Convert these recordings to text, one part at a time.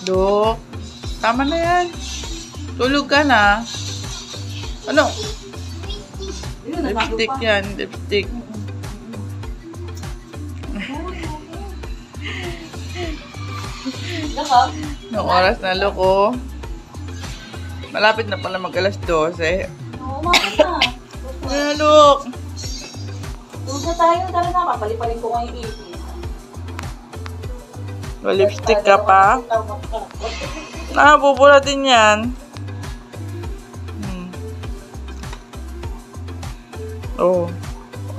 Dok, tama na yan. Tulog ka na. Ano? Lipstick yan, lipstick. Nung oras na loko. Malapit na pala mag alas 12. Oo, umapit na. Ano, look? Tulog na tayo. Tara na, papaliparin ko ngayong ipin. Lipstick ka pa? Nakabubula din yan. Oh.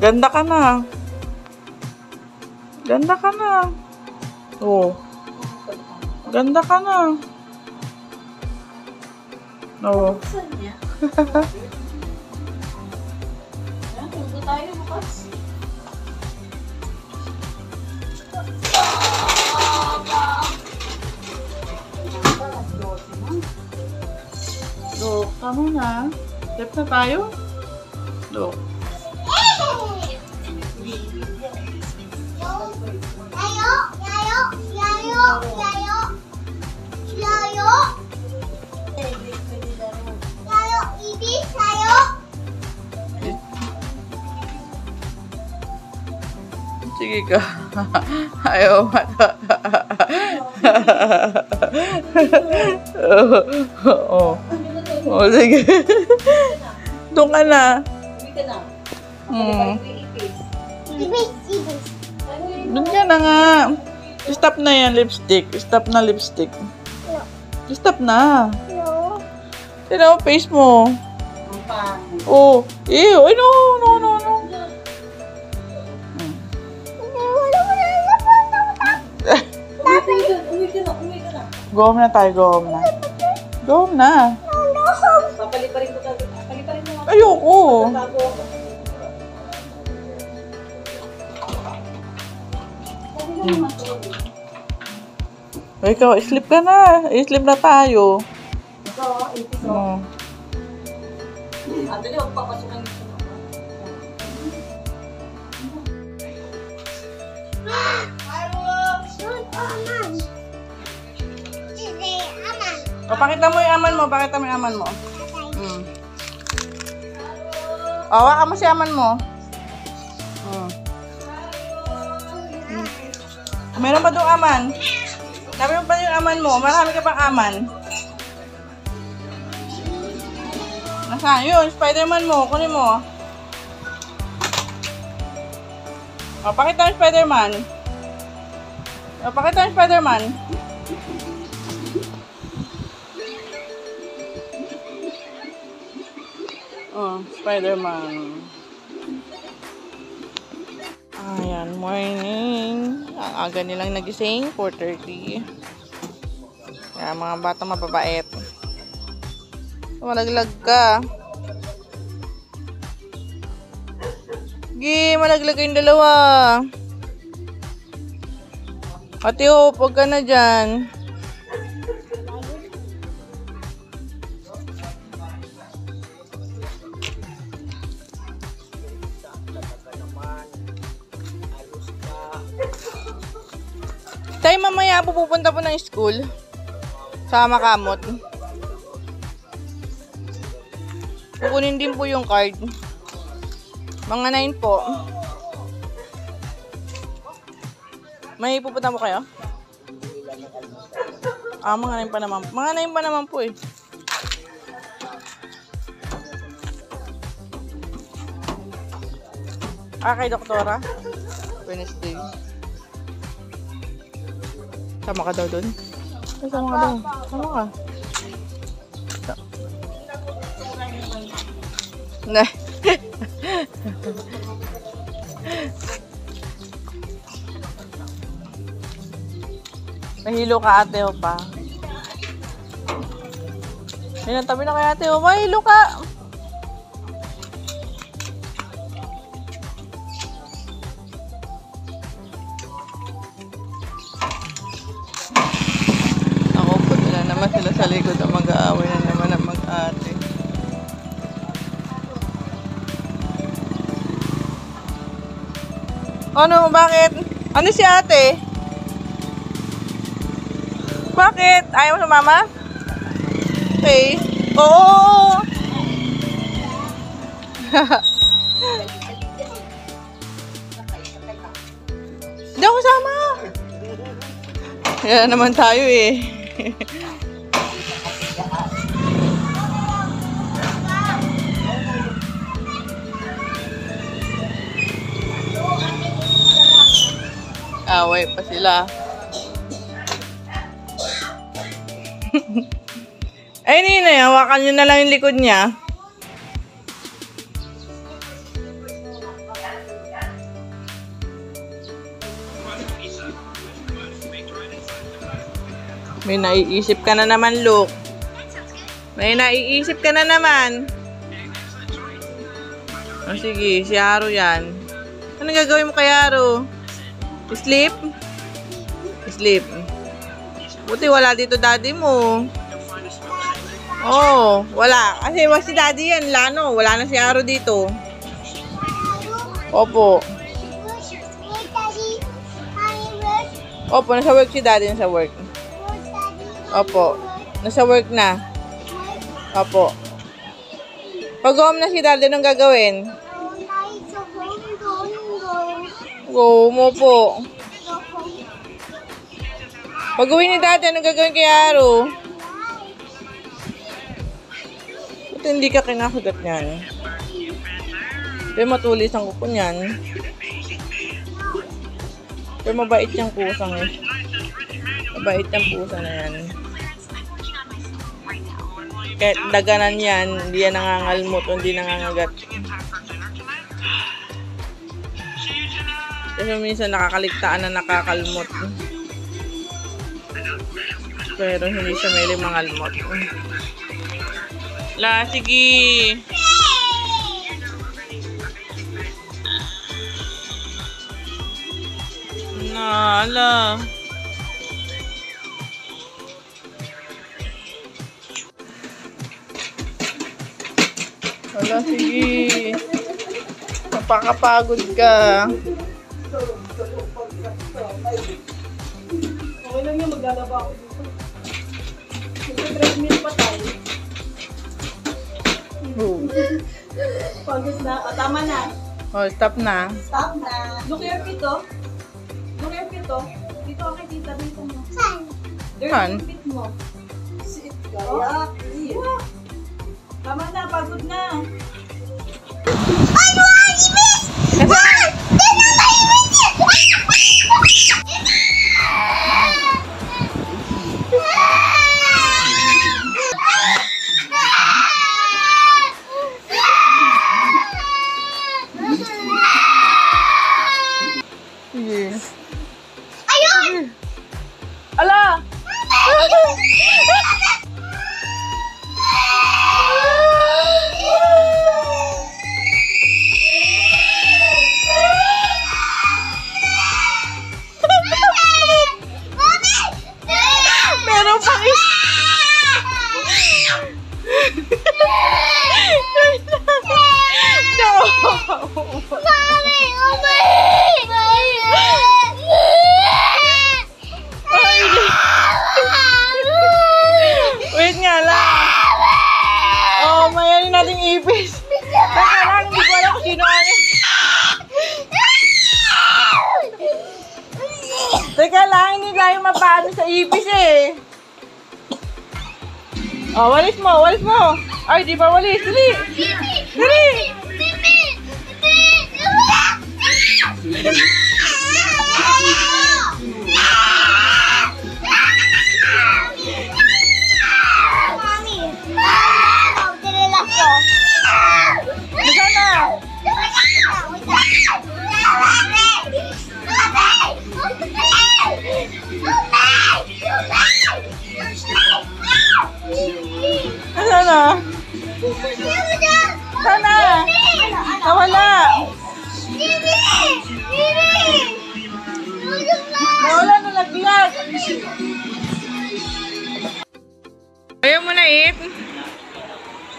Ganda ka na. Ganda ka na. Oh. Ganda ka na. Oh. Saan niya? Tulog na tayo bukas. Look, tama na. Step na tayo. Look. Sige ka. Ayaw mata. Oo. Oh, sige. Doon ka na. Uwi ka na. Papaliparin ko yung ipin. Doon ka na nga. Stop na yan, lipstick. Stop na lipstick. Stop na. Tignan mo face mo. Ang pangit. Oh. Ew. Ay, no. No, no, no. Uwi ka na. Uwi ka na. Go home na tayo. Go home na. Go home na. Papaliparin ko tayo. Papaliparin mo. Ayoko. Tago ako. Sabi lang naman tulog. Ikaw, sleep ka na. Sleep na tayo. Ito, ipis o. Oh. Ato niya, magpapasukan nito. O, pakita mo yung aman mo. Pakita mo yung aman mo. O, waka mo si aman mo. Meron pa doong aman. Meron pa yung aman mo. Marami ka pang aman. Nasaan? Yun, Spider-Man mo. Kunin mo. O, pakita mo yung Spider-Man. O, pakita mo yung Spider-Man. Oh, Spider-Man. Ayan, morning. Ang aga nilang nagising, 4:30. Kaya mga batang mababait. Malaglag ka. Gi, malaglag kayong dalawa. Ate, huwag ka na dyan. Tayo mamaya po pupunta po ng school. Sa Makamot. Kukunin din po yung card. Mga 9 po. May pupunta po kayo? Ah, mga 9 pa naman. Mga 9 pa naman po eh. Ah, kay Doktora? Wednesday. Sama ka daw dun? Sama ka daw. Sama ka. Na. Mahilo ka, ate o pa. Tabi na kay ate o. Mahilo ka. Sila sa likod ang mag-aaway na naman ang mag-ate. Ano? Bakit? Ano si ate? Bakit? Ayaw mo sa mama? Okay. Oo! Hindi ako sama. Kaya naman tayo eh. Away pa sila. Ay, Nina, hawakan nyo na lang yung likod niya. May naiisip ka na naman, Luke. May naiisip ka na naman. Oh, sige, si Haro yan. Anong gagawin mo kay Haro? Sleep? Sleep. Buti wala dito daddy mo. Oh, wala. Kasi si daddy yan, Lano. Wala na si Haro dito. Opo. Opo, nasa work si daddy, nasa work. Opo. Nasa work na. Opo. Pag home na si daddy, anong gagawin? Go mo po. Pag uwi ni daddy, anong gagawin kay Haro? Ba't hindi ka kinakagat niyan? Pero matulis ang kuko niyan. Pero mabait yung kusang eh. Mabait yung pusa na yan. Kahit daganan yan, hindi yan nangangalmot o hindi nangangagat. Kasi minsan nakakaligtaan na nakakalmot. Pero hindi siya may mangalmot. La, sige. Ala. Ala, sige. Napakapagod ka. Okay lang yan, maglalaba ako dito. Mag-treadmill pa tayo. Pagod na. O, tama na. Oh, stop na. Stop na. Look here, Pito. Look here, Pito. Dito ako kay tita. Dito mo. Saan? Dirty feet mo. Sit. Kaya. Tama na. Pagod na. Ano ang ibig? What? Di na maibig! Sige. Ayun! Ala! Meron pang No! Mami! Wait nga lang. Oh, mayanin nating ipis. Teka lang, hindi ko alam kung sino ano. Teka lang, hindi tayo mapaano sa ipis eh. Oh, walis mo, walis mo. Ay, di ba walis? Dali! Dali! Nasaan na? Nasaan na? Sana! Nawala! Nawala, nalaglag! Ayaw mo na eat?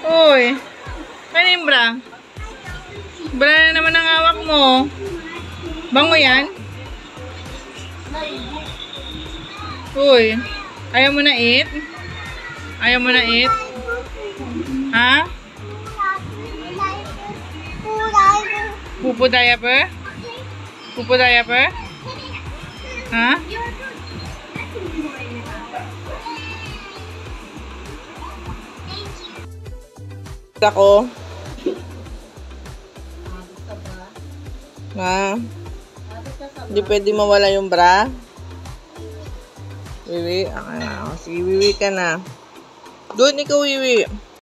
Uy! Kanin bra? Bra na naman ang hawak mo. Bango yan? Uy, ayaw mo na eat? Ayaw mo na eat? Ha? Pupo diaper? Pupo diaper? Ha? Ako. Ha? Hindi pwede mawala yung bra? Wiwi? Okay na. Sige, wiwi ka na. Doon, ikaw wiwi.